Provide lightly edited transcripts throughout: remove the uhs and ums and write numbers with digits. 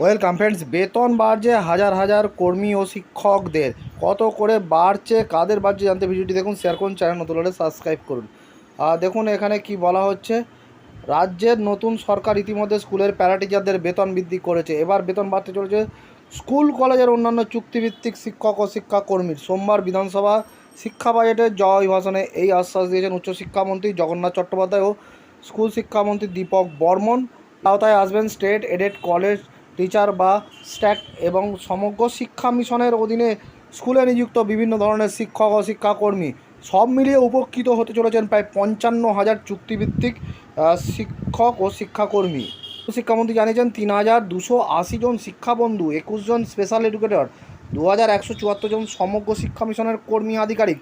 Welcome friends. বেতন বাড়ছে হাজার হাজার কর্মী ও শিক্ষকদের। কত করে বাড়ছে, কাদের বাড়ছে জানতে ভিডিওটি দেখুন, শেয়ার করুন, চ্যানেল নতুন হলে সাবস্ক্রাইব করুন। দেখুন এখানে কি বলা হচ্ছে। রাজ্যের নতুন সরকার ইতিমধ্যে স্কুলের প্যারা টিচারদের বেতন বৃদ্ধি করেছে। এবার বেতন বাড়তে চলেছে স্কুল কলেজের অন্যান্য চুক্তিভিত্তিক শিক্ষক ও শিক্ষাকর্মীর। সোমবার বিধানসভা শিক্ষা বাজেটের জয় ভাষণে এই আশ্বাস দিয়েছেন উচ্চশিক্ষামন্ত্রী জগন্নাথ চট্টোপাধ্যায় ও স্কুল শিক্ষামন্ত্রী দীপক বর্মন। আওতায় আসবেন স্টেট এডেড কলেজ টিচার বা স্ট্যাক এবং সমগ্র শিক্ষা মিশনের অধীনে স্কুলে নিযুক্ত বিভিন্ন ধরনের শিক্ষক ও শিক্ষাকর্মী। সব মিলিয়ে উপকৃত হতে চলেছেন প্রায় 55,000 চুক্তিভিত্তিক শিক্ষক ও শিক্ষাকর্মী। শিক্ষামন্ত্রী জানিয়েছেন 3,280 জন শিক্ষাবন্ধু, 21 জন স্পেশাল এডুকেটর, 2,174 জন সমগ্র শিক্ষা মিশনের কর্মী আধিকারিক,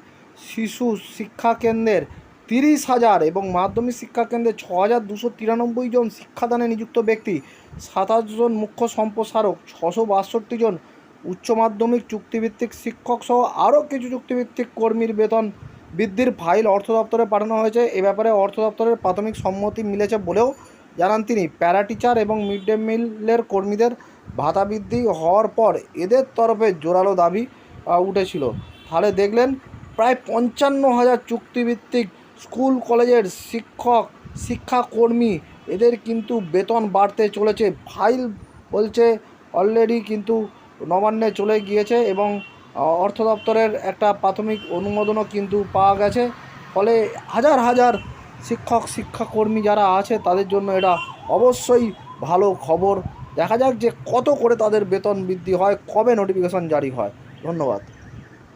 শিশু শিক্ষা কেন্দ্রের 30,000 এবং মাধ্যমিক শিক্ষা কেন্দ্রে 6,293 জন শিক্ষাদানে নিযুক্ত ব্যক্তি, 27 জন মুখ্য সম্প্রসারক, 662 জন উচ্চ মাধ্যমিক চুক্তিভিত্তিক শিক্ষক সহ আরও কিছু চুক্তিভিত্তিক কর্মীর বেতন বৃদ্ধির ফাইল অর্থ দপ্তরে পাঠানো হয়েছে। এ ব্যাপারে অর্থ দপ্তরের প্রাথমিক সম্মতি মিলেছে বলেও জানান তিনি। প্যারা টিচার এবং মিড ডে মিলের কর্মীদের ভাতা বৃদ্ধি হওয়ার পর এদের তরফে জোরালো দাবি উঠেছিল। তাহলে দেখলেন প্রায় 55,000 চুক্তিভিত্তিক স্কুল কলেজের শিক্ষক শিক্ষাকর্মী, এদের কিন্তু বেতন বাড়তে চলেছে। ফাইল বলছে অলরেডি কিন্তু নবান্নে চলে গিয়েছে এবং অর্থ দপ্তরের একটা প্রাথমিক অনুমোদনও কিন্তু পাওয়া গেছে। ফলে হাজার হাজার শিক্ষক শিক্ষাকর্মী যারা আছে তাদের জন্য এটা অবশ্যই ভালো খবর। দেখা যাক যে কত করে তাদের বেতন বৃদ্ধি হয়, কবে নোটিফিকেশন জারি হয়। ধন্যবাদ।